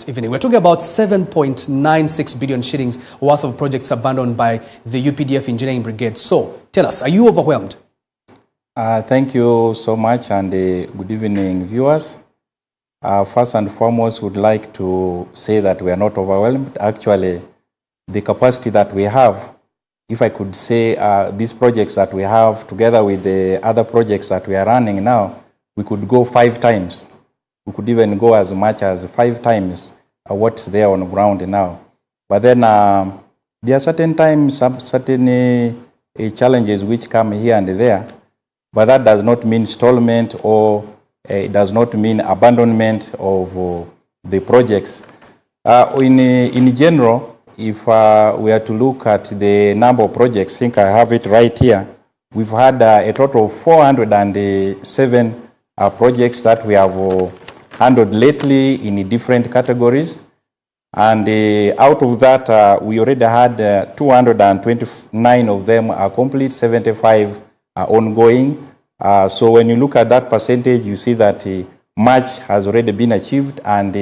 evening. We're talking about 7.96 billion shillings worth of projects abandoned by the UPDF Engineering Brigade. So, tell us, are you overwhelmed? Thank you so much, and good evening, viewers. First and foremost, would like to say that we are not overwhelmed. Actually, the capacity that we have, if I could say, these projects that we have together with the other projects that we are running now, we could go 5 times. We could even go as much as 5 times what's there on the ground now. But then there are certain times, certain challenges which come here and there, but that does not mean stallment, or it does not mean abandonment of the projects. In general, if we are to look at the number of projects, I think I have it right here. We've had a total of 407 projects that we have handled lately in different categories. And out of that, we already had 229 of them are complete, 75 are ongoing. So when you look at that percentage, you see that much has already been achieved, and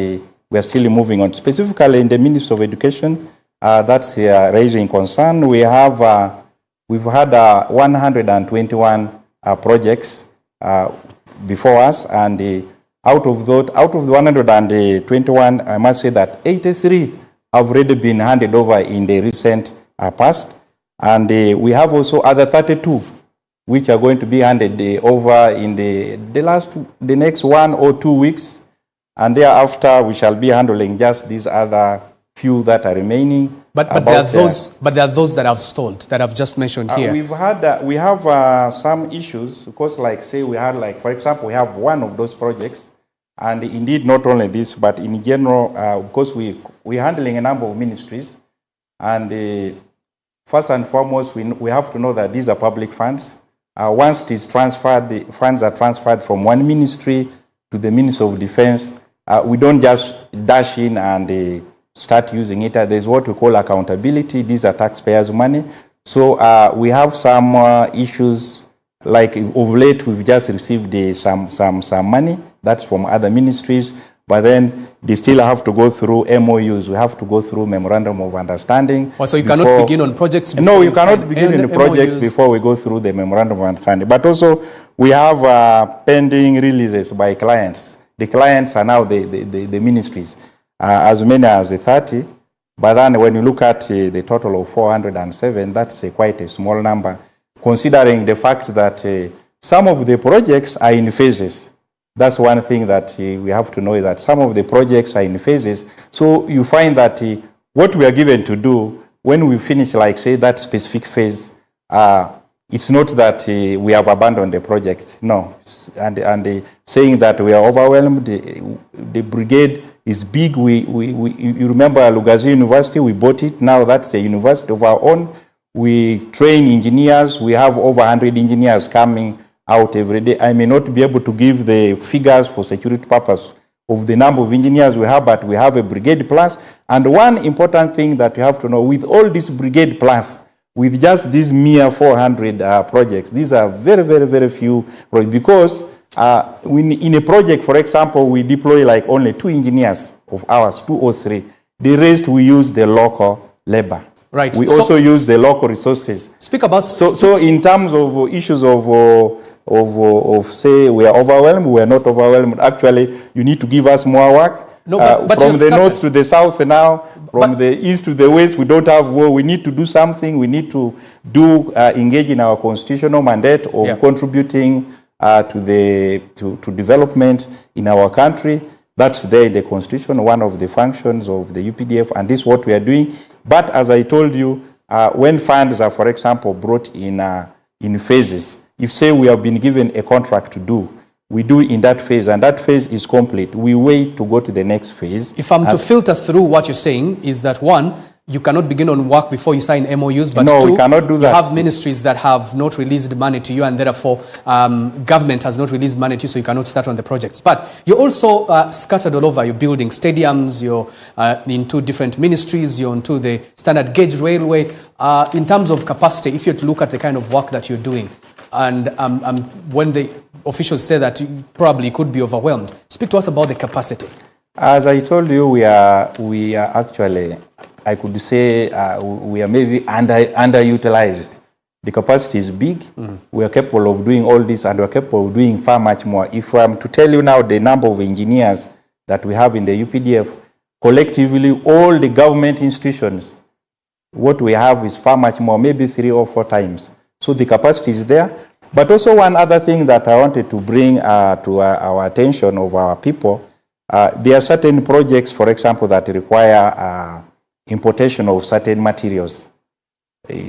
we are still moving on. Specifically in the Ministry of Education, that's raising concern. We've had 121 projects before us, and out of the 121, I must say that 83 have already been handed over in the recent past, and we have also other 32 which are going to be handed over in the next 1 or 2 weeks, and thereafter we shall be handling just these other few that are remaining. But there are those that have stalled, that I've just mentioned here. We have some issues, because, like, say, we had, like, for example, we have one of those projects, and indeed not only this, but in general, because we're handling a number of ministries, and first and foremost, we have to know that these are public funds. Once it is transferred, the funds are transferred from one ministry to the Ministry of Defense. We don't just dash in and start using it. There's what we call accountability. These are taxpayers' money. So we have some issues, like of late we've just received some money that's from other ministries, but then they still have to go through MOUs. We have to go through Memorandum of Understanding. Oh, so you cannot begin on projects before No, you cannot begin in the projects before we go through the Memorandum of Understanding. But also, we have pending releases by clients. The clients are now the ministries, as many as 30. But then when you look at the total of 407, that's quite a small number, considering the fact that some of the projects are in phases. That's one thing that we have to know, is that some of the projects are in phases. So you find that what we are given to do, when we finish, like, say, that specific phase, it's not that we have abandoned the project. No. And saying that we are overwhelmed, the brigade is big. You remember Lugazi University, we bought it. Now that's a university of our own. We train engineers. We have over 100 engineers coming out every day. I may not be able to give the figures for security purpose of the number of engineers we have, but we have a brigade plus. And one important thing that you have to know, with all this brigade plus, with just these mere 400 projects, these are very, very, very few projects, because in a project, for example, we deploy like only 2 engineers of ours, 2 or 3. The rest we use the local labor. Right. We also use the local resources. Speak about. So in terms of issues of say we are overwhelmed, we are not overwhelmed. Actually, you need to give us more work. No, but from the north to the south now, from the east to the west, we don't have war. We need to do something. We need to engage in our constitutional mandate of contributing to development in our country. That's there in the constitution, one of the functions of the UPDF, and this is what we are doing. But as I told you, when funds are, for example, brought in phases, if, say, we have been given a contract to do, we do in that phase, and that phase is complete, we wait to go to the next phase. If I'm to filter through what you're saying, is that, one, you cannot begin on work before you sign MOUs, but no, 2, we cannot do that. You have ministries that have not released money to you, and therefore government has not released money to you, so you cannot start on the projects. But you're also scattered all over. You're building stadiums, you're into different ministries, you're onto the standard gauge railway. In terms of capacity, if you're to look at the kind of work that you're doing, and when the officials say that you probably could be overwhelmed, speak to us about the capacity. As I told you, we are actually, I could say, we are maybe underutilized. The capacity is big. We are capable of doing all this, and we are capable of doing far much more. If I'm to tell you now the number of engineers that we have in the UPDF, collectively, all the government institutions, what we have is far much more, maybe 3 or 4 times. So the capacity is there. But also one other thing that I wanted to bring to our attention of our people, there are certain projects, for example, that require importation of certain materials,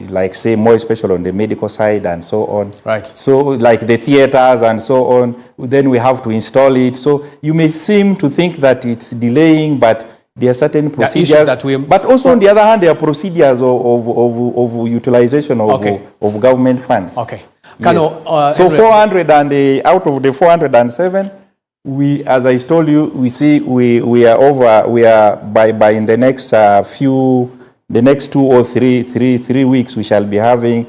like say more especially on the medical side and so on. Right. So like the theaters and so on, then we have to install it. So you may seem to think that it's delaying, but there are certain procedures. But also on the other hand, there are procedures of utilization of government funds. Okay. Yes. So 400 and out of the 407, we, as I told you, we see we are over. We are by in the next the next 2 or 3 weeks, we shall be having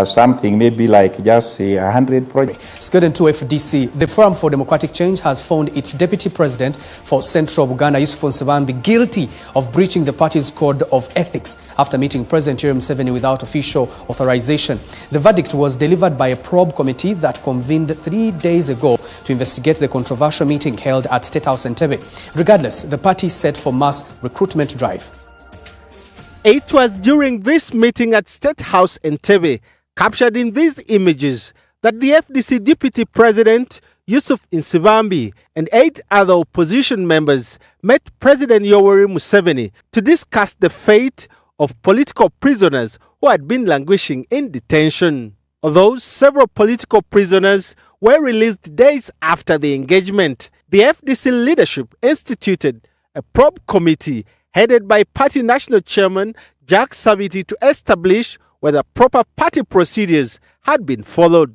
something maybe like just 100 projects. Let's get into FDC. The Forum for Democratic Change has found its deputy president for Central Uganda, Yusuf Nsabambi, guilty of breaching the party's code of ethics after meeting President Yoweri Museveni without official authorization. The verdict was delivered by a probe committee that convened 3 days ago to investigate the controversial meeting held at State House Entebbe. Regardless, the party set for mass recruitment drive. It was during this meeting at State House Entebbe, captured in these images, that the FDC Deputy President Yusuf Nsabambi and 8 other opposition members met President Yoweri Museveni to discuss the fate of political prisoners who had been languishing in detention. Although several political prisoners were released days after the engagement, the FDC leadership instituted a probe committee headed by Party National Chairman Jack Sabiti to establish whether proper party procedures had been followed.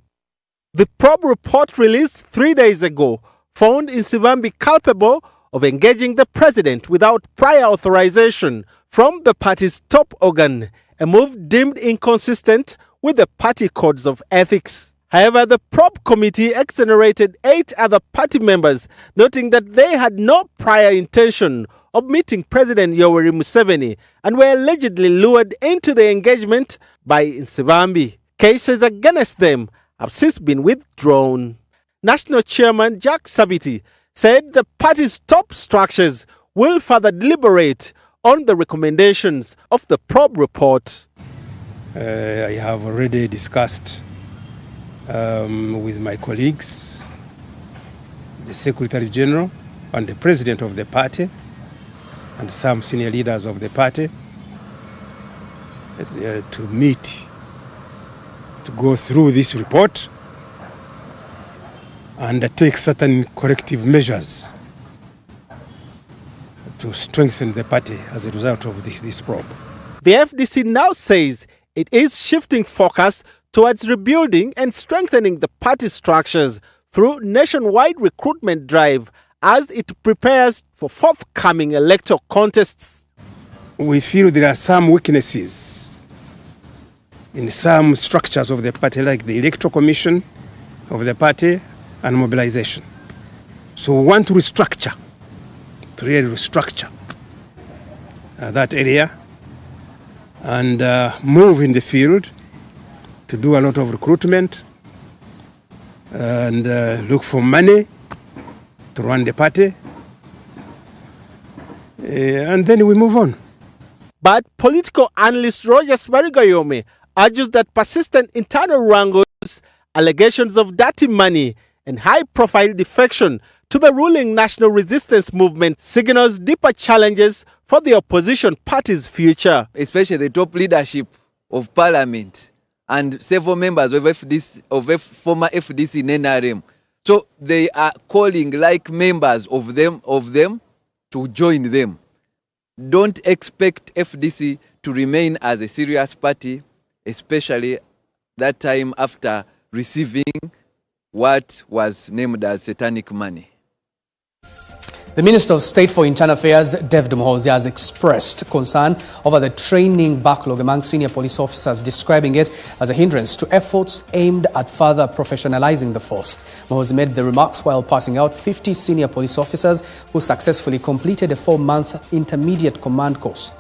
The probe report released 3 days ago found Nsabambi culpable of engaging the president without prior authorization from the party's top organ, a move deemed inconsistent with the party codes of ethics. However, the probe committee exonerated 8 other party members, noting that they had no prior intention of meeting President Yoweri Museveni and were allegedly lured into the engagement by Nsabambi. Cases against them have since been withdrawn. National Chairman Jack Sabiti said the party's top structures will further deliberate on the recommendations of the probe report. I have already discussed with my colleagues, the Secretary General and the President of the party, and some senior leaders of the party to meet, to go through this report and take certain corrective measures to strengthen the party as a result of this probe. The FDC now says it is shifting focus towards rebuilding and strengthening the party structures through nationwide recruitment drive as it prepares for forthcoming electoral contests. We feel there are some weaknesses in some structures of the party, like the electoral commission of the party and mobilization. So we want to restructure, to really restructure that area and move in the field to do a lot of recruitment and look for money to run the party, and then we move on. But political analyst Rogers Marigayome argues that persistent internal wrangles, allegations of dirty money, and high-profile defection to the ruling National Resistance Movement signals deeper challenges for the opposition party's future. Especially the top leadership of Parliament and several members of former FDC in NRM. So they are calling like members of them to join them. Don't expect FDC to remain as a serious party, especially that time after receiving what was named as satanic money. The Minister of State for Internal Affairs, David Muhoozi, has expressed concern over the training backlog among senior police officers, describing it as a hindrance to efforts aimed at further professionalizing the force. Muhoozi made the remarks while passing out 50 senior police officers who successfully completed a 4-month intermediate command course.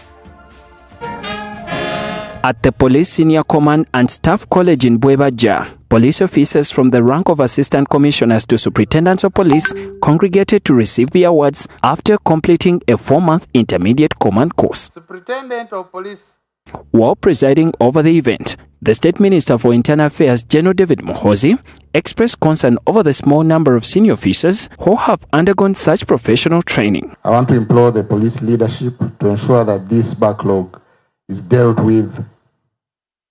At the Police Senior Command and Staff College in Bwebaja, police officers from the rank of assistant commissioners to superintendents of police congregated to receive the awards after completing a 4-month intermediate command course. Superintendent of Police. While presiding over the event, the State Minister for Internal Affairs, General David Muhoozi, expressed concern over the small number of senior officers who have undergone such professional training. I want to implore the police leadership to ensure that this backlog is dealt with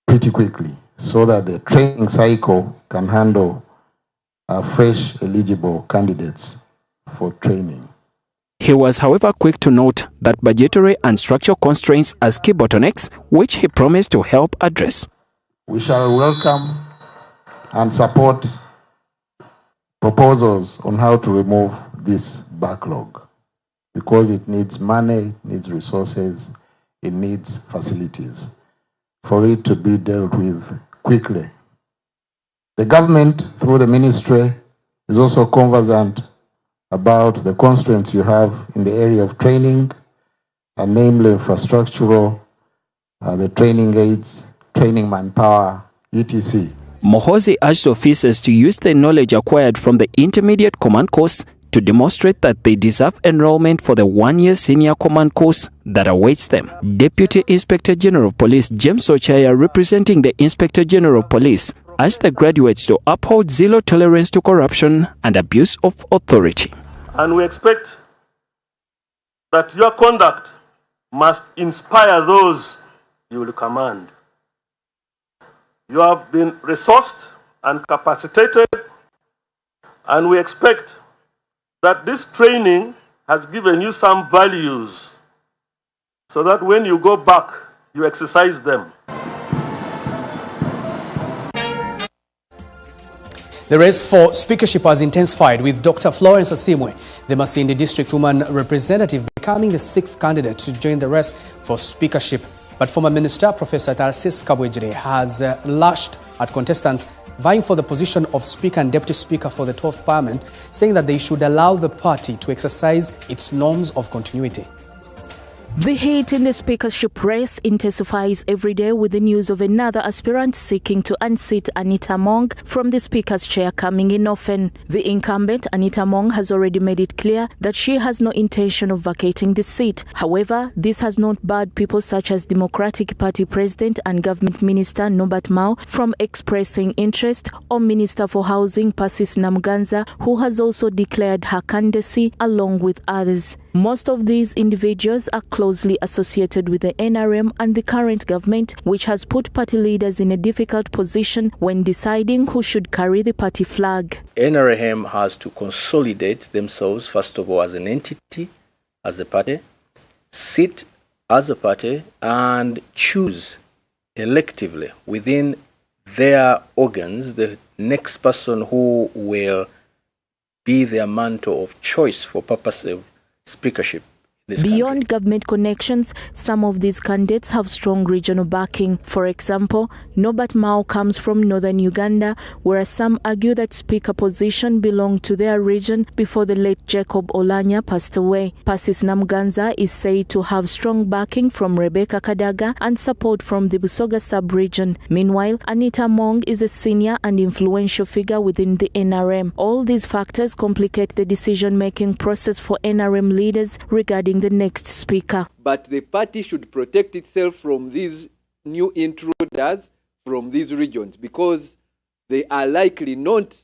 pretty quickly so that the training cycle can handle fresh eligible candidates for training. He was, however, quick to note that budgetary and structural constraints as key bottlenecks, which he promised to help address. We shall welcome and support proposals on how to remove this backlog because it needs money, it needs resources, it needs facilities for it to be dealt with quickly. The government, through the ministry, is also conversant about the constraints you have in the area of training, and namely infrastructural, the training aids, training manpower, etc. Muhoozi urged officers to use the knowledge acquired from the intermediate command course to demonstrate that they deserve enrollment for the 1-year senior command course that awaits them. Deputy Inspector General of Police James Ochaya, representing the Inspector General of Police, urged the graduates to uphold zero tolerance to corruption and abuse of authority. And we expect that your conduct must inspire those you will command. You have been resourced and capacitated, and we expect that this training has given you some values so that when you go back, you exercise them. The race for speakership has intensified, with Dr. Florence Asimwe, the Masindi District Woman Representative, becoming the 6th candidate to join the race for speakership. But former Minister Professor Tarsis Kabwejire has lashed at contestants vying for the position of Speaker and Deputy Speaker for the 12th Parliament, saying that they should allow the party to exercise its norms of continuity. The heat in the speakership race intensifies every day, with the news of another aspirant seeking to unseat Anita Among from the Speaker's chair coming in often. The incumbent, Anita Among, has already made it clear that she has no intention of vacating the seat. However, this has not barred people such as Democratic Party President and Government Minister Norbert Mao from expressing interest, or Minister for Housing Persis Namuganza, who has also declared her candidacy along with others. Most of these individuals are closely associated with the NRM and the current government, which has put party leaders in a difficult position when deciding who should carry the party flag. NRM has to consolidate themselves, first of all, as an entity, as a party, sit as a party, and choose electively within their organs the next person who will be their mantle of choice for purpose of speakership. Beyond government connections, some of these candidates have strong regional backing. For example, Norbert Mao comes from northern Uganda, whereas some argue that speaker position belonged to their region before the late Jacob Olanya passed away. Persis Namuganza is said to have strong backing from Rebecca Kadaga and support from the Busoga sub-region. Meanwhile, Anita Among is a senior and influential figure within the NRM. All these factors complicate the decision-making process for NRM leaders regarding the next speaker. But the party should protect itself from these new intruders from these regions, because they are likely not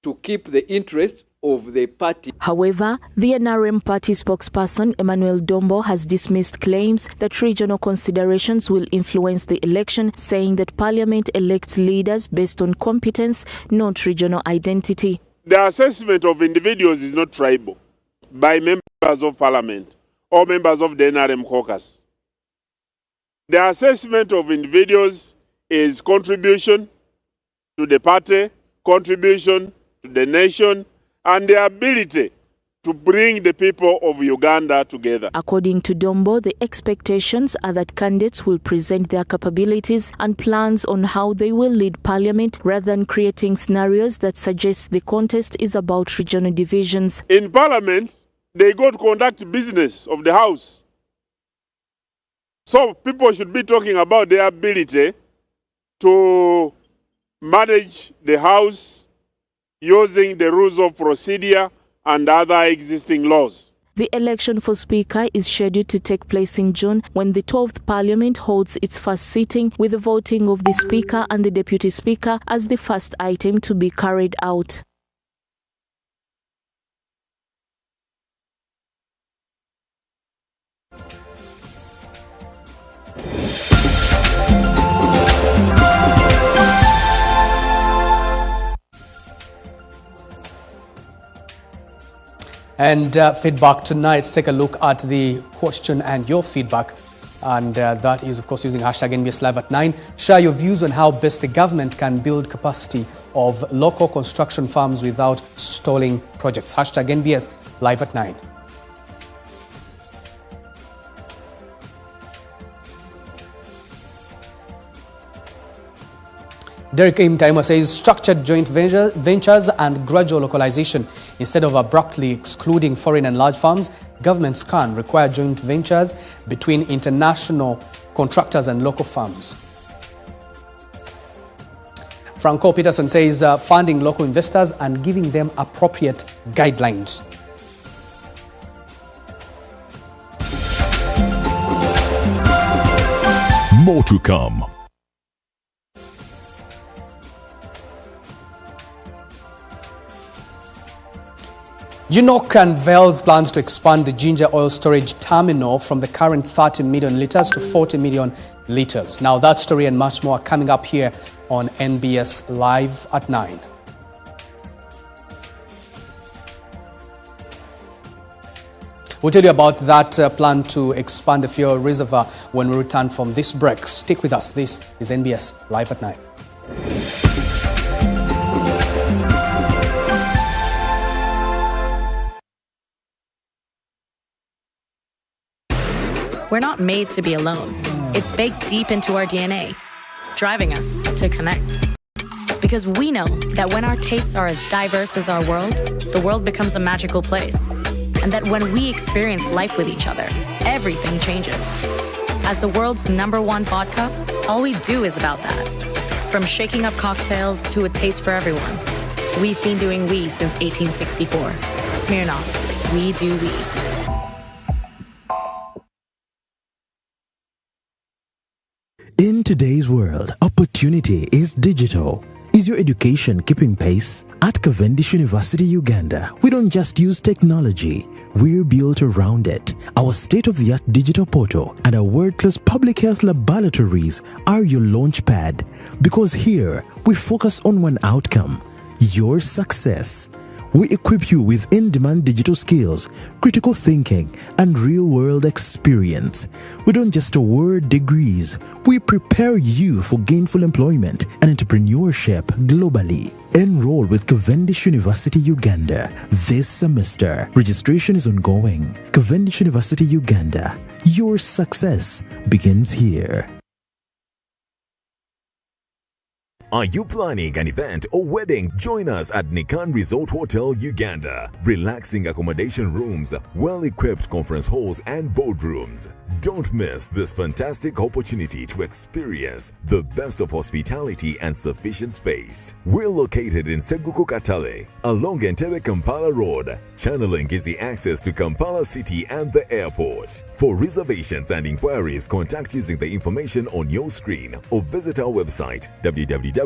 to keep the interests of the party. However, the NRM party spokesperson Emmanuel Dombo has dismissed claims that regional considerations will influence the election, saying that Parliament elects leaders based on competence, not regional identity. The assessment of individuals is not tribal by members of Parliament or members of the NRM caucus. The assessment of individuals is contribution to the party, contribution to the nation, and the ability to bring the people of Uganda together. According to Dombo, the expectations are that candidates will present their capabilities and plans on how they will lead parliament rather than creating scenarios that suggest the contest is about regional divisions. In parliament, they go to conduct business of the house. So people should be talking about their ability to manage the house using the rules of procedure and other existing laws. The election for Speaker is scheduled to take place in June when the 12th Parliament holds its first sitting, with the voting of the Speaker and the Deputy Speaker as the first item to be carried out. And feedback tonight, let's take a look at the question and your feedback. And that is, of course, using hashtag NBS Live at 9. Share your views on how best the government can build capacity of local construction firms without stalling projects. Hashtag NBS Live at 9. Derek M. Taima says structured joint ventures and gradual localization. Instead of abruptly excluding foreign and large firms, governments can require joint ventures between international contractors and local firms. Franco Peterson says funding local investors and giving them appropriate guidelines. More to come. UNOC unveils plans to expand the ginger oil storage terminal from the current 30 million litres to 40 million litres. Now that story and much more are coming up here on NBS Live at 9. We'll tell you about that plan to expand the fuel reservoir when we return from this break. Stick with us. This is NBS Live at 9. We're not made to be alone. It's baked deep into our DNA, driving us to connect. Because we know that when our tastes are as diverse as our world, the world becomes a magical place. And that when we experience life with each other, everything changes. As the world's #1 vodka, all we do is about that. From shaking up cocktails to a taste for everyone. We've been doing we since 1864. Smirnoff, we do we. In today's world, opportunity is digital. Is your education keeping pace? At Cavendish University, Uganda, we don't just use technology, we're built around it. Our state-of-the-art digital portal and our world-class public health laboratories are your launchpad. Because here, we focus on one outcome, your success. We equip you with in-demand digital skills, critical thinking, and real-world experience. We don't just award degrees, we prepare you for gainful employment and entrepreneurship globally. Enroll with Cavendish University Uganda this semester. Registration is ongoing. Cavendish University Uganda. Your success begins here. Are you planning an event or wedding? Join us at Nikan Resort Hotel, Uganda. Relaxing accommodation rooms, well-equipped conference halls and boardrooms. Don't miss this fantastic opportunity to experience the best of hospitality and sufficient space. We're located in Seguku Katale, along Entebbe Kampala Road, channeling easy access to Kampala City and the airport. For reservations and inquiries, contact using the information on your screen or visit our website www.nikanresort.com.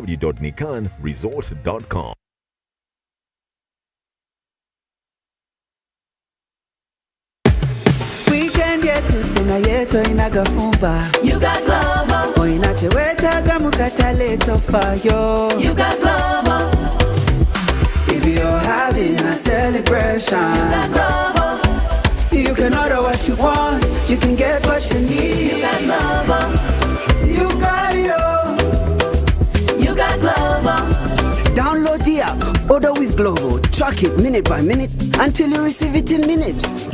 You got Glovo. You got Glovo. If you're having a celebration, you got Glovo. You can order what you want, you can get what you need. You got Glovo. You got it all. You got Glovo. Download the app, order with Glovo, track it minute by minute. until you receive it in minutes.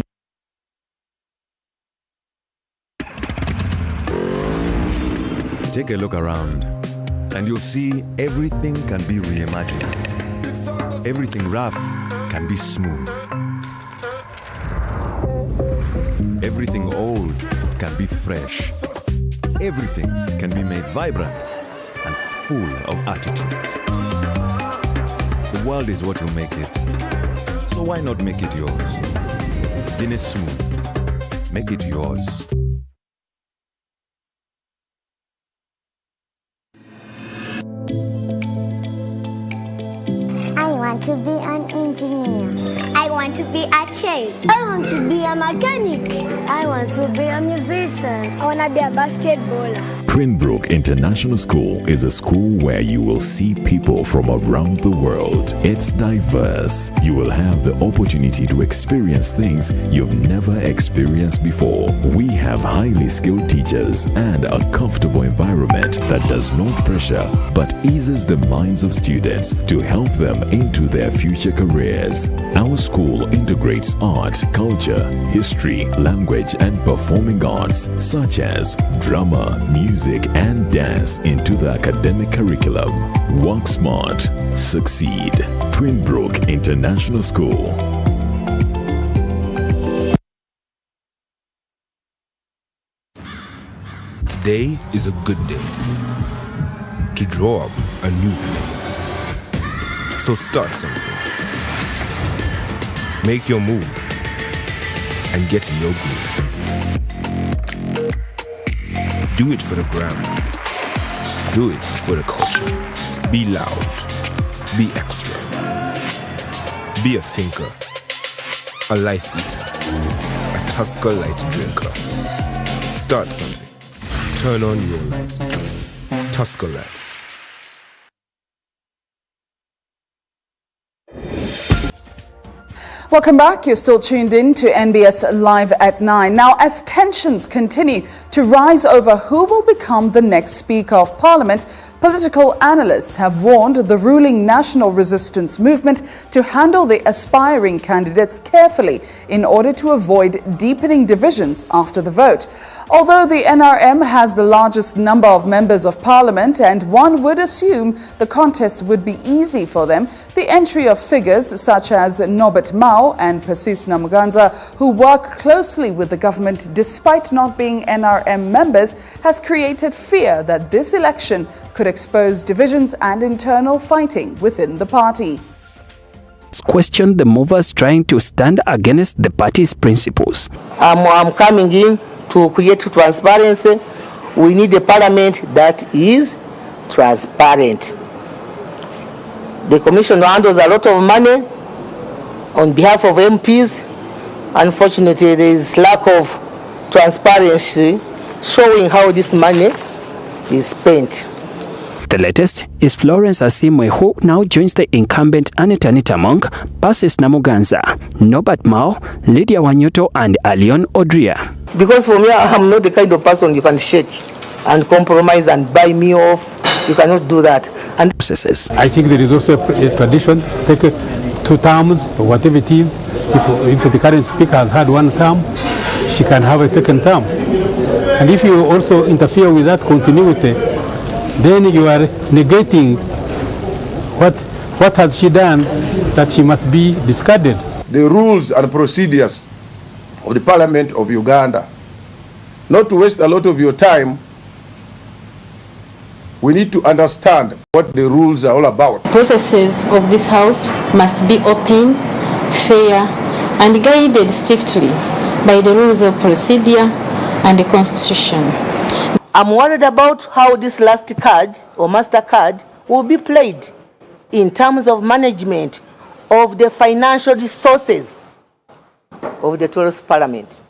Take a look around and you'll see everything can be reimagined. Everything rough can be smooth. Everything old can be fresh. Everything can be made vibrant and full of attitude. The world is what will make it. So why not make it yours? Guinness Smooth. Make it yours. I want to be an engineer. I want to be a chef. I want to be a mechanic. I want to be a musician. I want to be a basketballer. Twinbrook International School is a school where you will see people from around the world. It's diverse. You will have the opportunity to experience things you've never experienced before. We have highly skilled teachers and a comfortable environment that does not pressure but eases the minds of students to help them into their future careers. Our school integrates art, culture, history, language, and performing arts such as drama, music, and dance into the academic curriculum. Work smart, succeed. Twinbrook International School. Today is a good day to draw up a new play. So start something. Make your move and get in your groove. Do it for the gram. Do it for the culture. Be loud. Be extra. Be a thinker. A life eater. A Tusker light drinker. Start something. Turn on your lights. Tusker lights. Welcome back. You're still tuned in to NBS Live at 9. Now, as tensions continue to rise over who will become the next Speaker of Parliament, political analysts have warned the ruling National Resistance Movement to handle the aspiring candidates carefully in order to avoid deepening divisions after the vote. Although the NRM has the largest number of members of parliament and one would assume the contest would be easy for them, the entry of figures such as Norbert Mao and Persis Namuganza, who work closely with the government despite not being NRM members, has created fear that this election could expose divisions and internal fighting within the party. Questioned the movers trying to stand against the party's principles. I'm coming in to create transparency. We need a parliament that is transparent. The commission handles a lot of money on behalf of MPs. Unfortunately, there is lack of transparency showing how this money is spent. The latest is Florence Asimwe, who now joins the incumbent Anita Monk, Persis Namuganza, Norbert Mao, Lydia Wanyoto, and Alion Odria. Because for me, I'm not the kind of person you can shake and compromise and buy me off. You cannot do that. And I think there is also a tradition, second 2 terms, or whatever it is. If the current speaker has had 1 term, she can have a 2nd term. And if you also interfere with that continuity, then you are negating what has she done that she must be discarded. The rules and procedures of the Parliament of Uganda. Not to waste a lot of your time, we need to understand what the rules are all about. Processes of this House must be open, fair, and guided strictly by the rules of procedure and the Constitution. I'm worried about how this last card or master card will be played in terms of management of the financial resources of the 12th Parliament.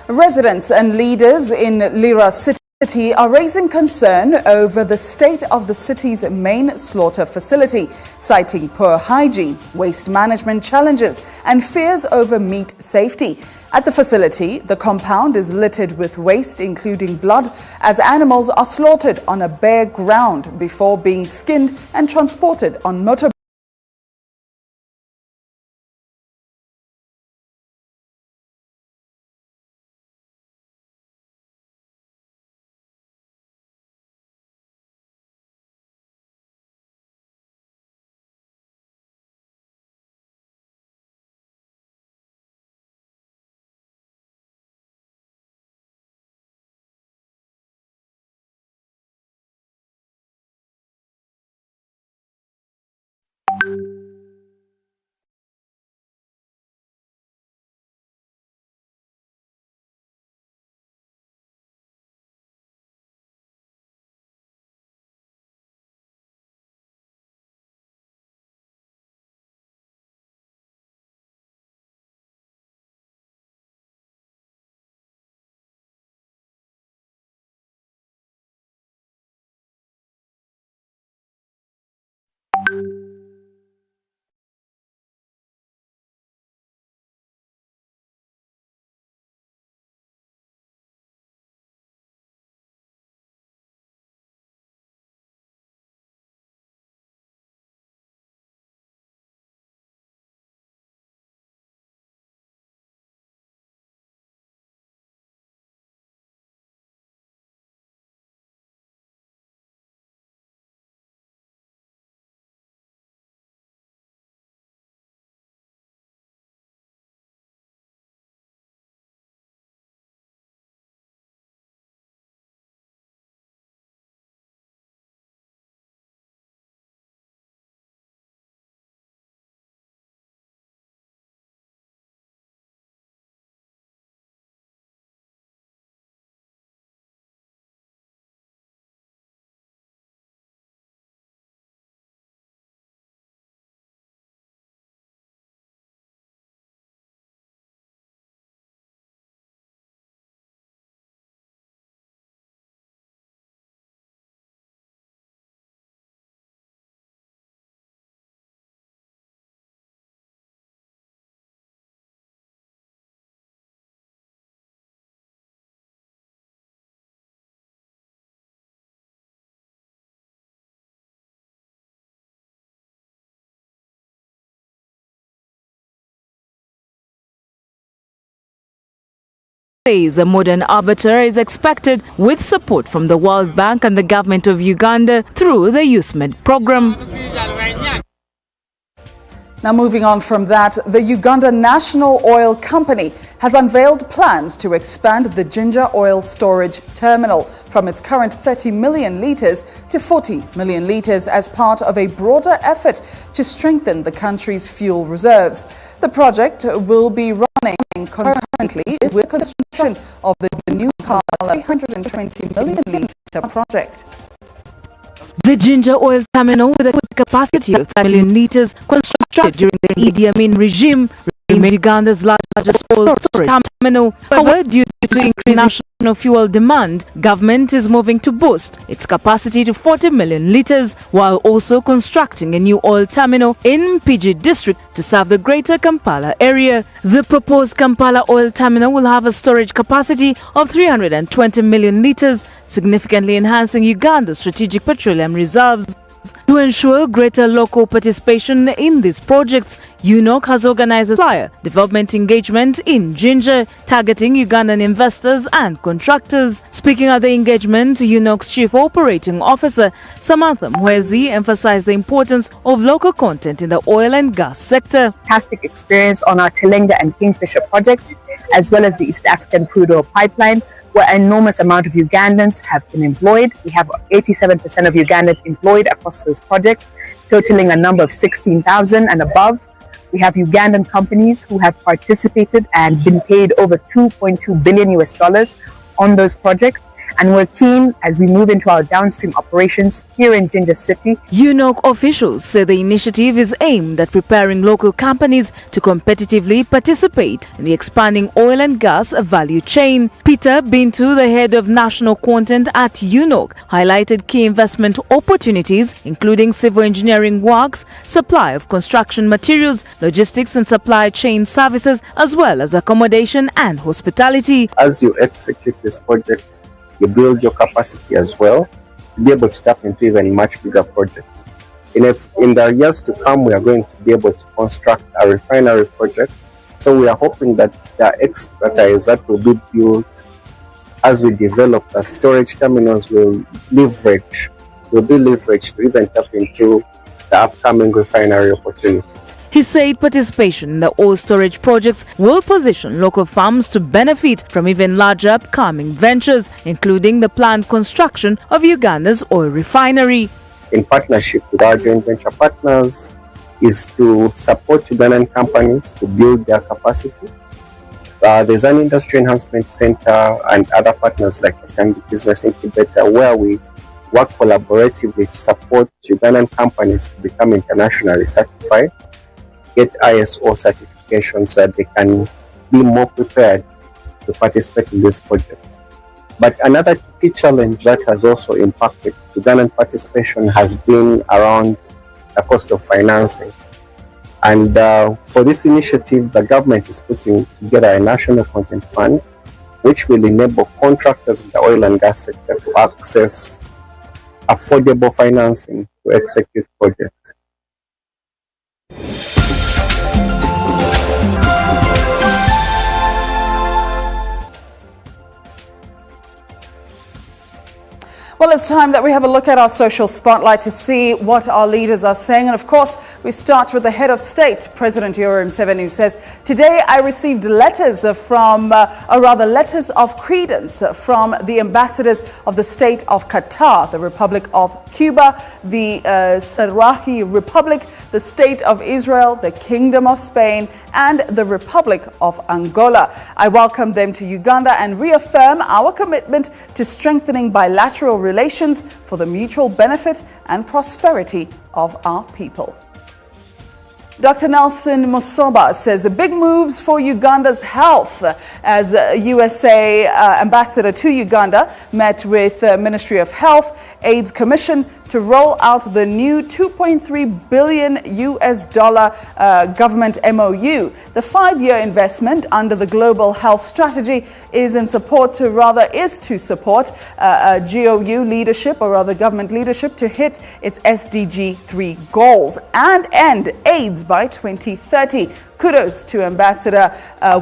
Residents and leaders in Lira City City are raising concern over the state of the city's main slaughter facility, citing poor hygiene, waste management challenges and fears over meat safety. At the facility, the compound is littered with waste, including blood, as animals are slaughtered on a bare ground before being skinned and transported on motorbikes. A modern arbiter is expected with support from the World Bank and the government of Uganda through the USMED program. Now moving on from that, the Uganda National Oil Company has unveiled plans to expand the ginger oil storage terminal from its current 30 million litres to 40 million litres as part of a broader effort to strengthen the country's fuel reserves. The project will be running concurrently with construction of the new 320 million litre project. The ginger oil terminal, with a capacity of 30 million litres, constructed during the Idi Amin regime, remains Uganda's largest oil storage terminal. However, due to increased national fuel demand, government is moving to boost its capacity to 40 million litres, while also constructing a new oil terminal in PG district to serve the greater Kampala area. The proposed Kampala oil terminal will have a storage capacity of 320 million litres, significantly enhancing Uganda's strategic petroleum reserves. To ensure greater local participation in these projects, UNOC has organized a supplier development engagement in ginger, targeting Ugandan investors and contractors. Speaking at the engagement, UNOC's Chief Operating Officer, Samantha Mwezi, emphasized the importance of local content in the oil and gas sector. Fantastic experience on our Telenga and Kingfisher projects, as well as the East African crude oil pipeline, where an enormous amount of Ugandans have been employed. We have 87% of Ugandans employed across those projects, totaling a number of 16,000 and above. We have Ugandan companies who have participated and been paid over $2.2 billion on those projects. And we're keen as we move into our downstream operations here in Ginger City. UNOC officials say the initiative is aimed at preparing local companies to competitively participate in the expanding oil and gas value chain. Peter Bintu, the head of national content at UNOC, highlighted key investment opportunities including civil engineering works, supply of construction materials, logistics and supply chain services, as well as accommodation and hospitality. As you execute this project, you build your capacity as well to be able to tap into even much bigger projects. In the years to come, we are going to be able to construct a refinery project. So we are hoping that the expertise that will be built as we develop the storage terminals will be leveraged to even tap into the upcoming refinery opportunities. He said participation in the oil storage projects will position local farms to benefit from even larger upcoming ventures, including the planned construction of Uganda's oil refinery. In partnership with our joint venture partners is to support Ugandan companies to build their capacity. There's an industry enhancement center and other partners like the Stanbic Business Incubator where we work collaboratively to support Ugandan companies to become internationally certified, get ISO certification so that they can be more prepared to participate in this project. But another key challenge that has also impacted Ugandan participation has been around the cost of financing. And for this initiative, the government is putting together a national content fund, which will enable contractors in the oil and gas sector to access affordable financing to execute projects. Well, it's time that we have a look at our social spotlight to see what our leaders are saying. And of course, we start with the head of state, President Yoweri Museveni, who says, "Today I received letters letters of credence from the ambassadors of the state of Qatar, the Republic of Cuba, the Sahrawi Republic, the state of Israel, the Kingdom of Spain, and the Republic of Angola. I welcome them to Uganda and reaffirm our commitment to strengthening bilateral relations for the mutual benefit and prosperity of our people." Dr. Nelson Musoba says big moves for Uganda's health as USA ambassador to Uganda met with Ministry of Health, AIDS Commission to roll out the new $2.3 billion government MOU. The 5-year investment under the Global Health Strategy is to support GOU leadership, or rather government leadership, to hit its SDG 3 goals and end AIDS by 2030. Kudos to Ambassador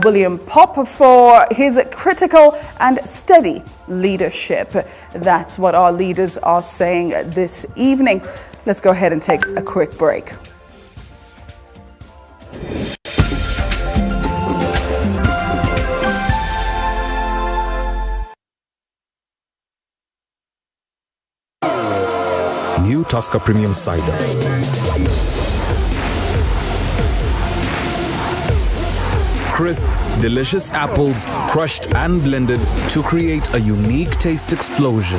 William Popp for his critical and steady leadership. That's what our leaders are saying this evening. Let's go ahead and take a quick break. New Tusker Premium Cider. Crisp, delicious apples crushed and blended to create a unique taste explosion.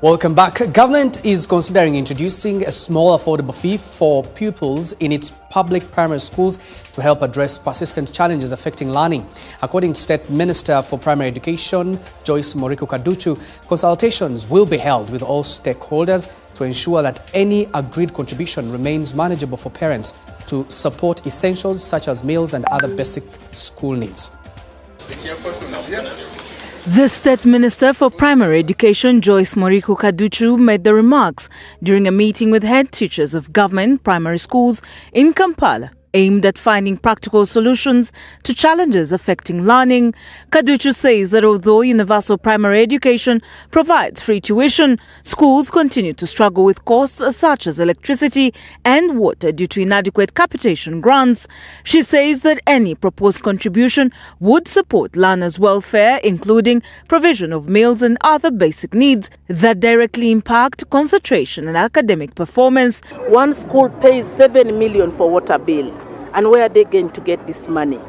Welcome back. Government is considering introducing a small affordable fee for pupils in its public primary schools to help address persistent challenges affecting learning. According to State Minister for Primary Education, Joyce Muriku-Kaduchu, consultations will be held with all stakeholders to ensure that any agreed contribution remains manageable for parents to support essentials such as meals and other basic school needs. The State Minister for Primary Education, Joyce Muriku-Kaduchu, made the remarks during a meeting with head teachers of government primary schools in Kampala, aimed at finding practical solutions to challenges affecting learning. Kaduchu says that although universal primary education provides free tuition, schools continue to struggle with costs such as electricity and water due to inadequate capitation grants. She says that any proposed contribution would support learners' welfare, including provision of meals and other basic needs that directly impact concentration and academic performance. One school pays 7 million for water bill. And where are they going to get this money?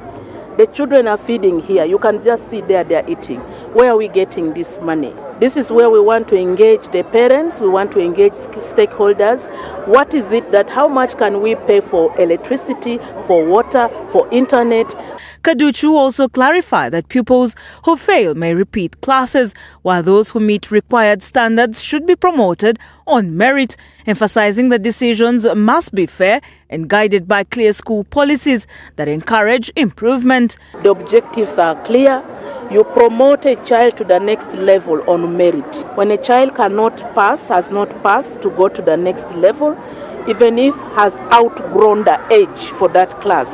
The children are feeding here. You can just see there they're eating. Where are we getting this money? This is where we want to engage the parents. We want to engage stakeholders. What is it that, how much can we pay for electricity, for water, for internet? Kaduchu also clarified that pupils who fail may repeat classes, while those who meet required standards should be promoted on merit, emphasizing that decisions must be fair and guided by clear school policies that encourage improvement. The objectives are clear. You promote a child to the next level on merit. When a child cannot pass, has not passed, to go to the next level, even if has outgrown the age for that class,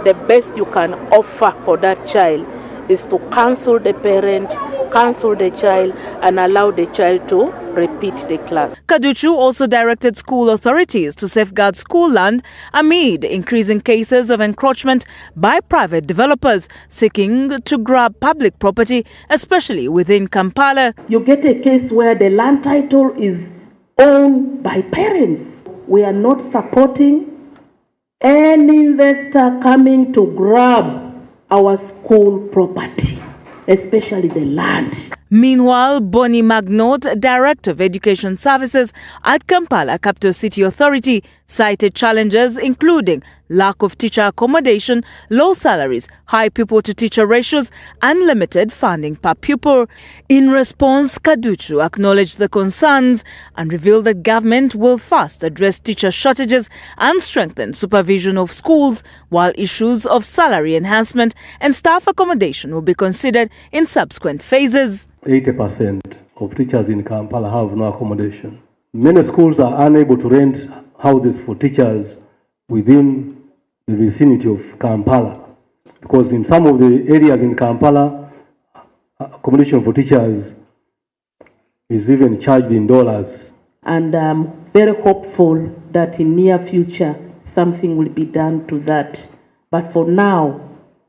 the best you can offer for that child is to counsel the parent, counsel the child, and allow the child to repeat the class. Kaduchu also directed school authorities to safeguard school land amid increasing cases of encroachment by private developers seeking to grab public property, especially within Kampala. You get a case where the land title is owned by parents. We are not supporting any investor coming to grab our school property, especially the land. Meanwhile, Bonnie Magnot, Director of Education Services at Kampala Capital City Authority, cited challenges including lack of teacher accommodation, low salaries, high pupil-to-teacher ratios, and limited funding per pupil. In response, Kaduchu acknowledged the concerns and revealed that government will first address teacher shortages and strengthen supervision of schools, while issues of salary enhancement and staff accommodation will be considered in subsequent phases. 80% of teachers in Kampala have no accommodation. Many schools are unable to rent houses for teachers within the vicinity of Kampala, because in some of the areas in Kampala, accommodation for teachers is even charged in dollars. And I'm very hopeful that in near future something will be done to that. But for now,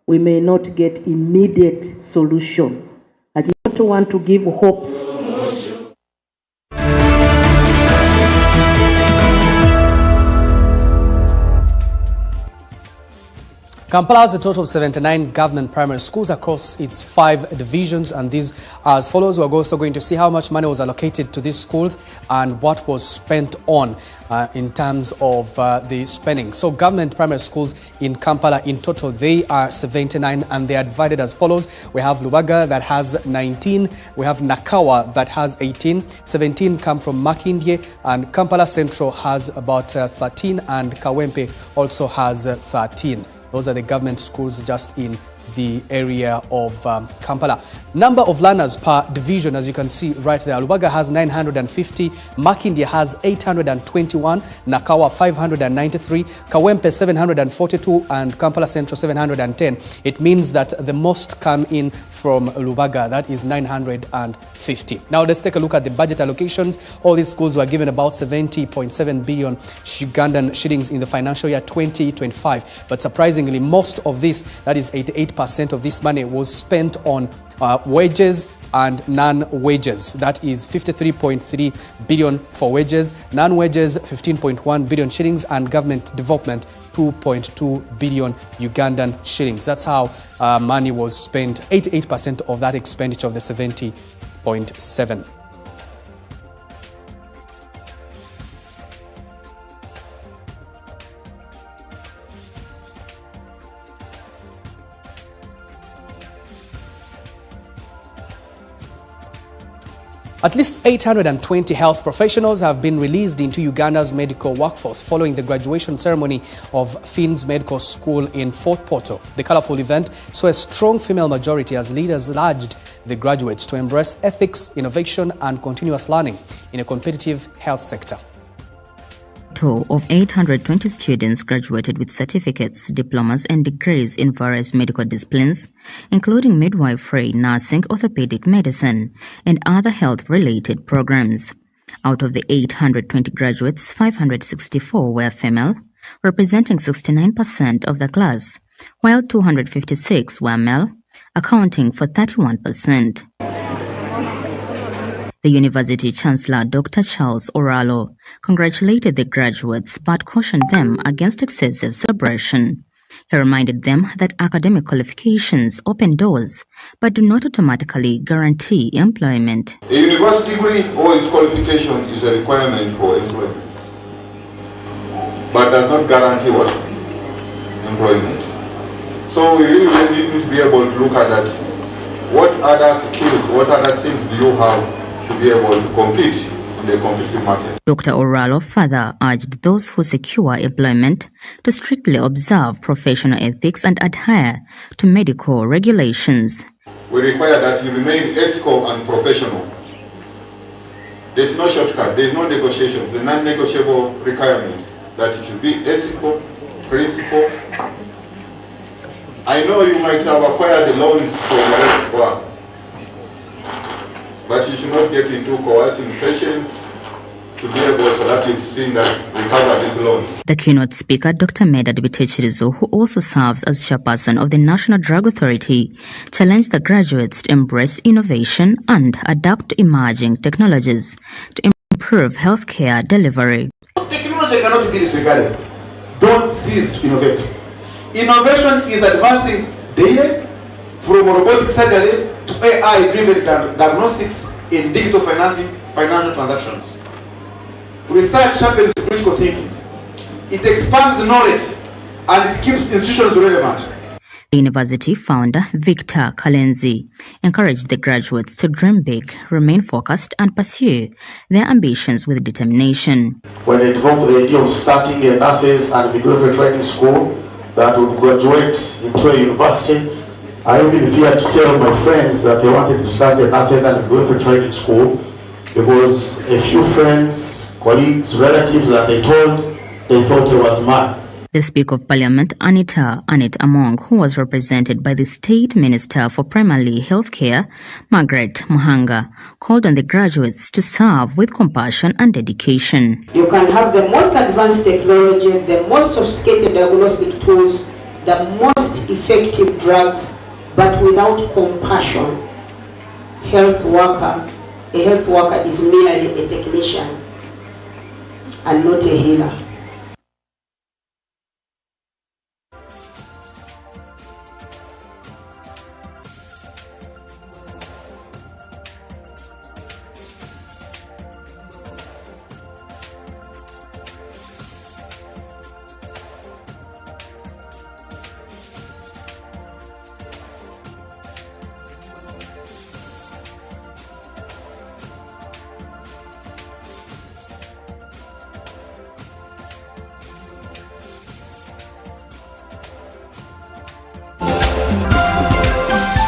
we may not get immediate solution. I just want to give hope. Kampala has a total of 79 government primary schools across its 5 divisions, and these are as follows. We're also going to see how much money was allocated to these schools and what was spent on in terms of the spending. So government primary schools in Kampala in total, they are 79, and they are divided as follows. We have Lubaga that has 19, we have Nakawa that has 18, 17 come from Makindye, and Kampala Central has about 13, and Kawempe also has 13. Those are the government schools just in the area of Kampala. Number of learners per division, as you can see right there, Lubaga has 950, Makindye has 821, Nakawa 593, Kawempe 742, and Kampala Central 710. It means that the most come in from Lubaga, that is 950. Now let's take a look at the budget allocations. All these schools were given about 70.7 billion Ugandan shillings in the financial year 2025. But surprisingly, most of this, that is 88% of this money, was spent on wages and non-wages. That is 53.3 billion for wages, non-wages 15.1 billion shillings, and government development 2.2 billion Ugandan shillings. That's how money was spent, 88% of that expenditure of the 70.7. At least 820 health professionals have been released into Uganda's medical workforce following the graduation ceremony of Finn's Medical School in Fort Portal. The colourful event saw a strong female majority as leaders urged the graduates to embrace ethics, innovation and continuous learning in a competitive health sector. A total of 820 students graduated with certificates, diplomas and degrees in various medical disciplines, including midwifery, nursing, orthopedic medicine, and other health-related programs. Out of the 820 graduates, 564 were female, representing 69% of the class, while 256 were male, accounting for 31%. The University Chancellor, Dr. Charles Oralo, congratulated the graduates but cautioned them against excessive celebration. He reminded them that academic qualifications open doors but do not automatically guarantee employment. A university degree or its qualification is a requirement for employment, but does not guarantee what? Employment. So we really need to be able to look at that. What other skills, what other things do you have to be able to compete in the competitive market? Dr. Oralo further urged those who secure employment to strictly observe professional ethics and adhere to medical regulations. We require that you remain ethical and professional. There's no shortcut, there's no negotiation. The non-negotiable requirement that it should be ethical, principle. I know you might have acquired the loans for your work, but you should not get into coercing patients to be able so that you've seen that recover this loan. The keynote speaker, Dr. Medard Bitechirizo, who also serves as chairperson of the National Drug Authority, challenged the graduates to embrace innovation and adapt to emerging technologies to improve healthcare delivery. Technology cannot be disregarded. Don't cease to innovate. Innovation is advancing daily, from robotic surgery to AI-driven diagnostics in digital financial transactions. Research sharpens critical thinking. It expands knowledge and it keeps institutions relevant. The university founder, Victor Kalenzi, encouraged the graduates to dream big, remain focused and pursue their ambitions with determination. When they developed the idea of starting a nurses and midwifery training school that would graduate into a university, I even feared to tell my friends that they wanted to start a nurses and midwifery training school because a few friends, colleagues, relatives that they told, they thought he was mad. The Speaker of Parliament, Anita Among, who was represented by the State Minister for Primary Healthcare, Margaret Muhanga, called on the graduates to serve with compassion and dedication. You can have the most advanced technology, the most sophisticated diagnostic tools, the most effective drugs, but without compassion, a health worker is merely a technician and not a healer.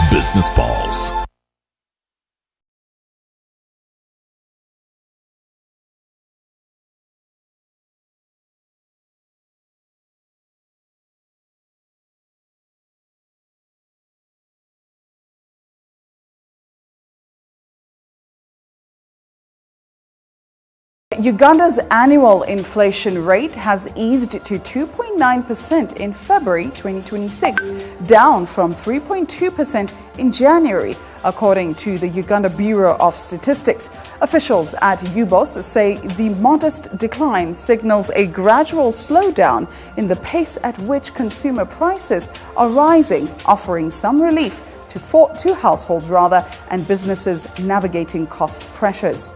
Business Pulse. Uganda's annual inflation rate has eased to 2.9% in February 2026, down from 3.2% in January, according to the Uganda Bureau of Statistics. Officials at UBOS say the modest decline signals a gradual slowdown in the pace at which consumer prices are rising, offering some relief to households and businesses navigating cost pressures.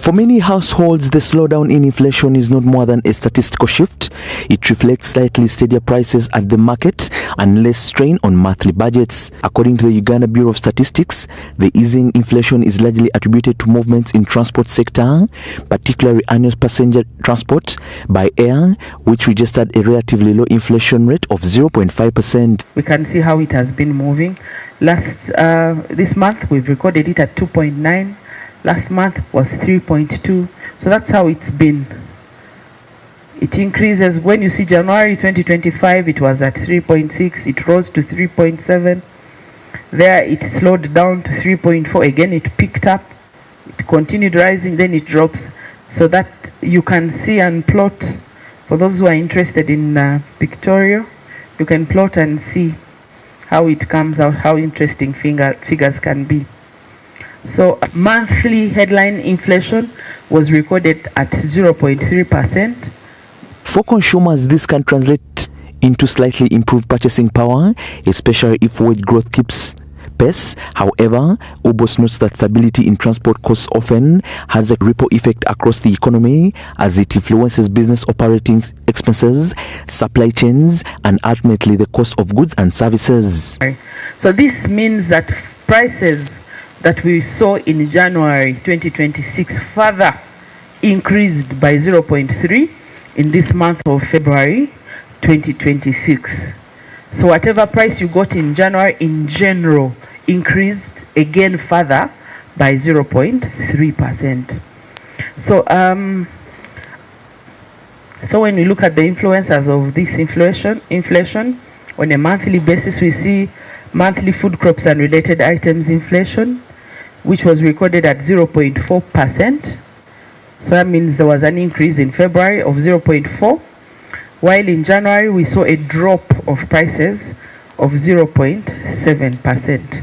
For many households, the slowdown in inflation is not more than a statistical shift. It reflects slightly steadier prices at the market and less strain on monthly budgets. According to the Uganda Bureau of Statistics, the easing inflation is largely attributed to movements in transport sector, particularly annual passenger transport by air, which registered a relatively low inflation rate of 0.5%. We can see how it has been moving. This month we've recorded it at 2.9. Last month was 3.2. So that's how it's been. It increases. When you see January 2025, it was at 3.6. It rose to 3.7. There it slowed down to 3.4. Again, it picked up. It continued rising. Then it drops. So that you can see and plot. For those who are interested in pictorial, you can plot and see how it comes out, how interesting figures can be. So monthly headline inflation was recorded at 0.3%. For consumers, this can translate into slightly improved purchasing power, especially if wage growth keeps pace. However, Obos notes that stability in transport costs often has a ripple effect across the economy as it influences business operating expenses, supply chains, and ultimately the cost of goods and services. So this means that prices that we saw in January 2026 further increased by 0.3 in this month of February 2026. So whatever price you got in January in general increased again further by 0.3%. So when we look at the influences of this inflation on a monthly basis, we see monthly food crops and related items inflation, which was recorded at 0.4%. So that means there was an increase in February of 0.4, while in January we saw a drop of prices of 0.7%.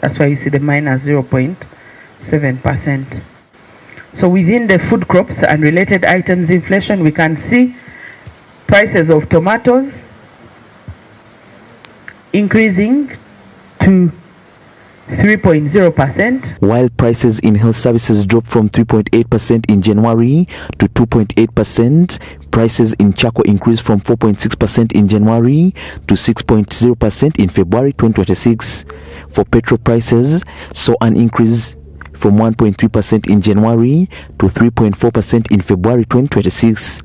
That's why you see the minus 0.7%. So within the food crops and related items inflation, we can see prices of tomatoes increasing to 3.0%. While prices in health services dropped from 3.8% in January to 2.8%, prices in charcoal increased from 4.6% in January to 6.0% in February 2026. For petrol prices, saw an increase from 1.3% in January to 3.4% in February 2026.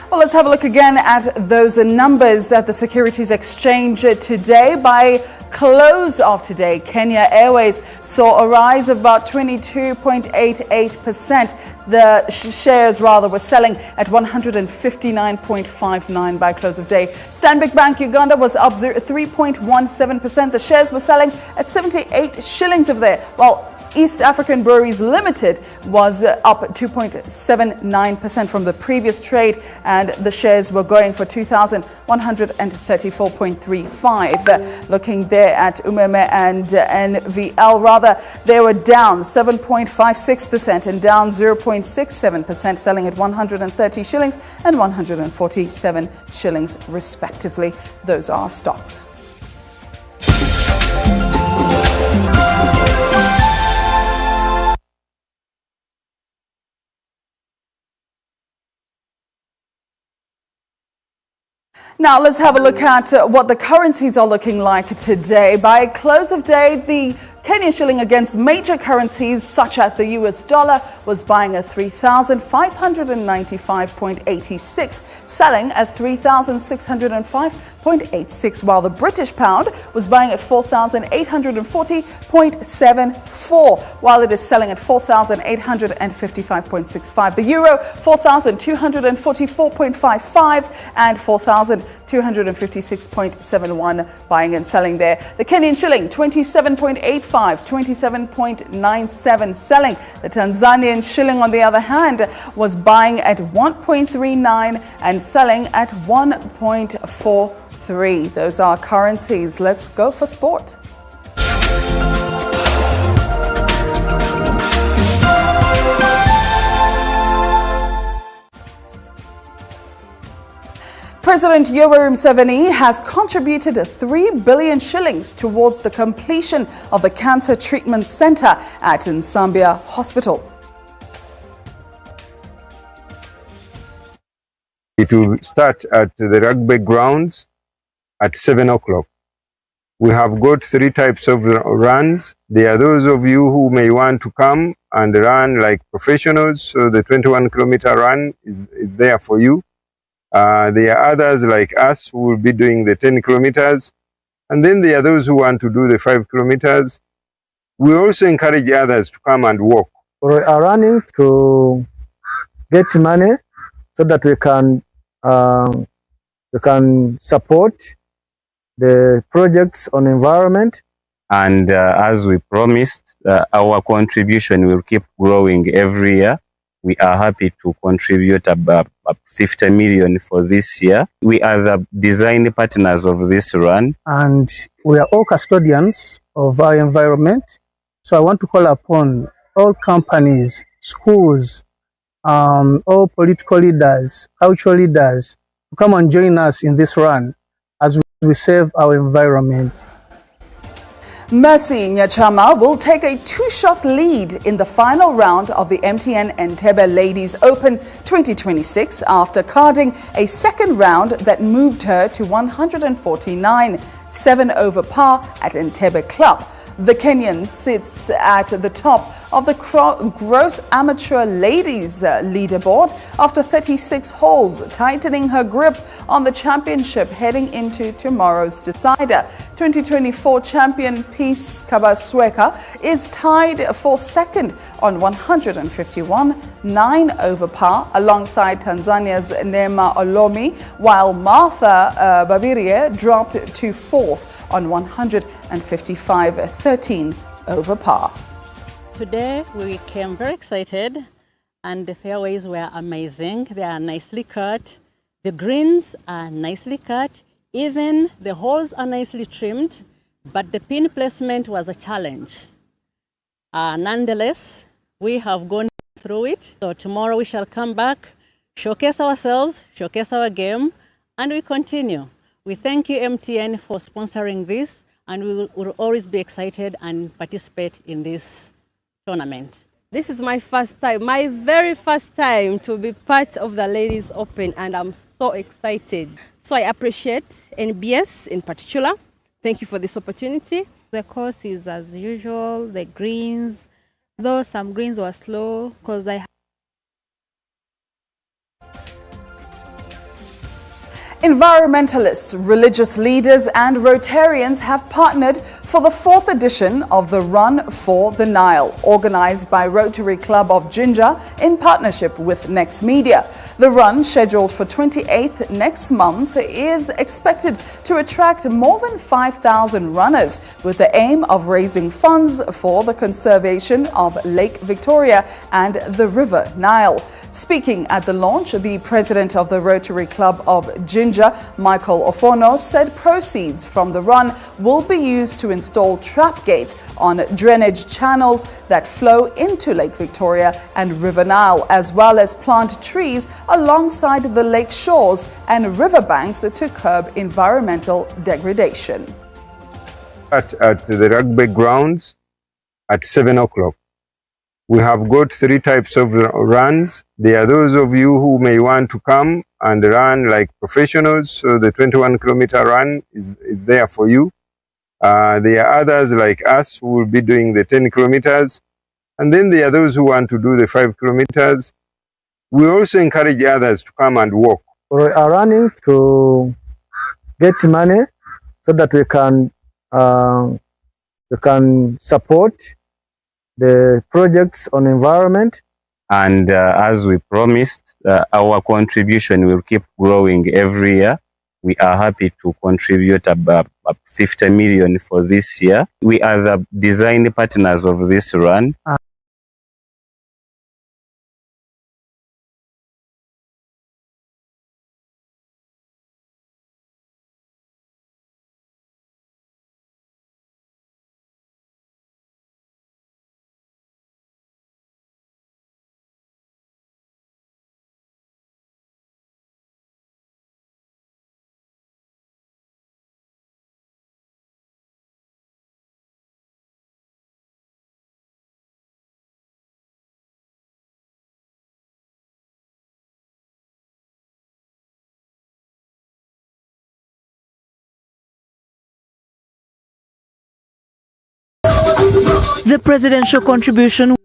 Well, let's have a look again at those numbers at the Securities Exchange today. By close of today, Kenya Airways saw a rise of about 22.88%. The shares were selling at 159.59 by close of day. Stanbic Bank Uganda was up 3.17%. The shares were selling at 78 shillings of there, while East African Breweries Limited was up 2.79% from the previous trade, and the shares were going for 2,134.35. Looking there at Umeme and NVL, they were down 7.56% and down 0.67%, selling at 130 shillings and 147 shillings respectively. Those are our stocks. Now let's have a look at what the currencies are looking like today. By close of day, the Kenyan shilling against major currencies such as the US dollar was buying at 3,595.86, selling at 3,605.86, while the British pound was buying at 4,840.74, while it is selling at 4,855.65. The euro, 4,244.55 and 4,256.71 buying and selling there. The Kenyan shilling, 27.85, 27.97 selling. The Tanzanian shilling, on the other hand, was buying at 1.39 and selling at 1.43. Those are currencies. Let's go for sport. President Yoweri Museveni has contributed 3 billion shillings towards the completion of the Cancer Treatment Centre at Nsambia Hospital. It will start at the rugby grounds at 7 o'clock. We have got 3 types of runs. There are those of you who may want to come and run like professionals, so the 21-kilometer run is there for you. There are others like us who will be doing the 10 kilometers. And then there are those who want to do the 5 kilometers. We also encourage others to come and walk. We are running to get money so that we can support the projects on environment. And as we promised, our contribution will keep growing every year. We are happy to contribute about 50 million for this year. We are the design partners of this run. And we are all custodians of our environment. So I want to call upon all companies, schools, all political leaders, cultural leaders to come and join us in this run as we save our environment. Mercy Nyachama will take a 2-shot lead in the final round of the MTN Entebbe Ladies Open 2026 after carding a second round that moved her to 149, 7 over par at Entebbe Club. The Kenyan sits at the top of the gross amateur ladies leaderboard after 36 holes, tightening her grip on the championship heading into tomorrow's decider. 2024 champion Peace Kabasweka is tied for second on 151, 9 over par, alongside Tanzania's Neema Olomi, while Martha Babirie dropped to fourth on 155, 13 over par. Today we came very excited and the fairways were amazing. They are nicely cut. The greens are nicely cut. Even the holes are nicely trimmed, but the pin placement was a challenge. Nonetheless, we have gone through it. So tomorrow we shall come back, showcase ourselves, showcase our game, and we continue. We thank you, MTN, for sponsoring this, and we will always be excited and participate in this tournament. This is my first time, my very first time to be part of the Ladies Open, and I'm so excited. So I appreciate NBS in particular. Thank you for this opportunity. The course is as usual, the greens, though some greens were slow because I Environmentalists, religious leaders and Rotarians have partnered for the 4th edition of the Run for the Nile, organized by Rotary Club of Ginger in partnership with Next Media. The run, scheduled for 28th next month, is expected to attract more than 5,000 runners, with the aim of raising funds for the conservation of Lake Victoria and the River Nile. Speaking at the launch, the president of the Rotary Club of Ginger, Michael Ofono, said proceeds from the run will be used to install trap gates on drainage channels that flow into Lake Victoria and River Nile, as well as plant trees alongside the lake shores and riverbanks to curb environmental degradation. At the rugby grounds at 7 o'clock. We have got 3 types of runs. There are those of you who may want to come and run like professionals, so the 21-kilometer run is there for you. There are others like us who will be doing the 10 kilometers. And then there are those who want to do the 5 kilometers. We also encourage others to come and walk. We are running to get money so that we can support the projects on environment. And as we promised, our contribution will keep growing every year. We are happy to contribute about 50 million for this year. We are the design partners of this run. The presidential contribution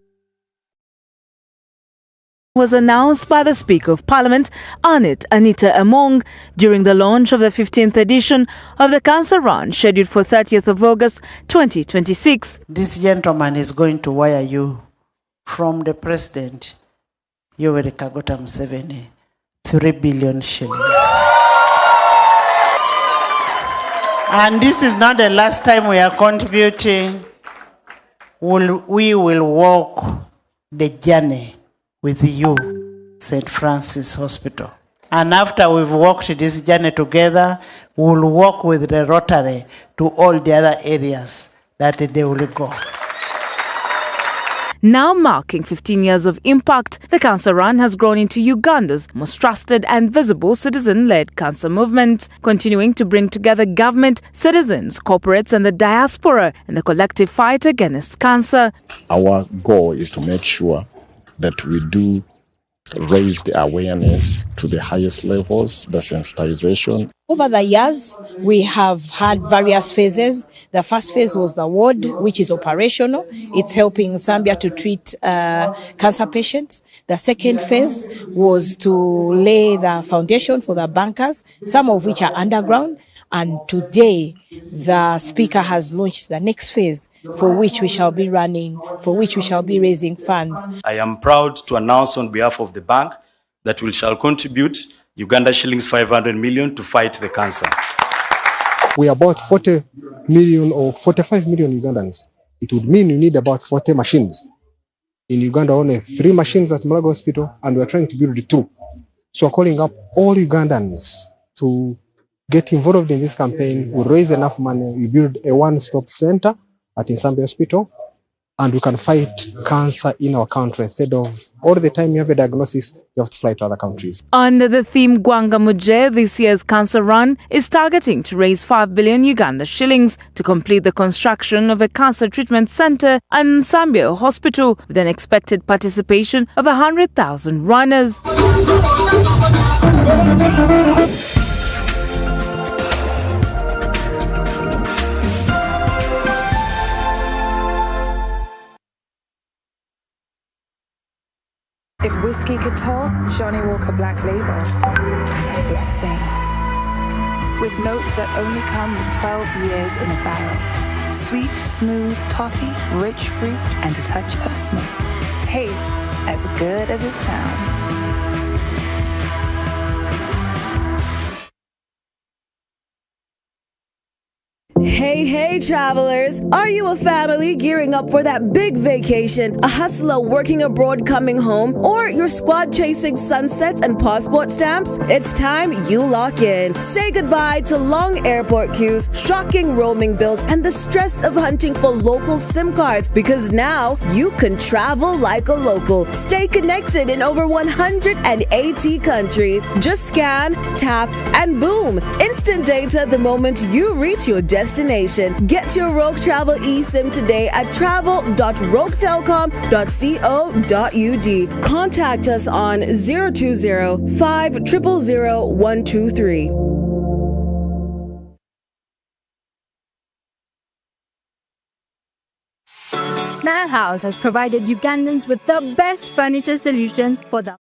was announced by the Speaker of Parliament, Anita Among, during the launch of the 15th edition of the Cancer Run, scheduled for 30th of August 2026. This gentleman is going to wire you from the President, Yoweri Kaguta Museveni, 3 billion shillings. And this is not the last time we are contributing. We will walk the journey with you, St. Francis Hospital. And after we've walked this journey together, we'll walk with the Rotary to all the other areas that they will go. Now marking 15 years of impact, the Cancer Run has grown into Uganda's most trusted and visible citizen-led cancer movement, continuing to bring together government, citizens, corporates and the diaspora in the collective fight against cancer. Our goal is to make sure that we do raise the awareness to the highest levels, the sensitization. Over the years, we have had various phases. The first phase was the ward, which is operational. It's helping Zambia to treat cancer patients. The second phase was to lay the foundation for the bunkers, some of which are underground. And today, the Speaker has launched the next phase for which we shall be running, for which we shall be raising funds. I am proud to announce on behalf of the bank that we shall contribute Uganda shillings 500 million to fight the cancer. We are about 40 million or 45 million Ugandans. It would mean you need about 40 machines. In Uganda, only 3 machines at Malaga Hospital, and we're trying to build 2. So we're calling up all Ugandans to get involved in this campaign. We raise enough money, we build a one-stop center at Nsambi Hospital, and we can fight cancer in our country instead of all the time you have a diagnosis, you have to fly to other countries. Under the theme Gwanga Muje, this year's Cancer Run is targeting to raise 5 billion Uganda shillings to complete the construction of a cancer treatment center at Nsambi Hospital, with an expected participation of 100,000 runners. If whiskey could talk, Johnny Walker Black Label would sing. With notes that only come with 12 years in a barrel. Sweet, smooth toffee, rich fruit, and a touch of smoke. Tastes as good as it sounds. Hey travelers, are you a family gearing up for that big vacation, a hustler working abroad coming home, or your squad chasing sunsets and passport stamps? It's time you lock in. Say goodbye to long airport queues, shocking roaming bills, and the stress of hunting for local SIM cards, because now you can travel like a local. Stay connected in over 180 countries. Just scan, tap, and boom! Instant data the moment you reach your destination. Get your Rogue Travel eSIM today at travel.roguetelcom.co.ug. Contact us on 020-500-123. Nile House has provided Ugandans with the best furniture solutions for the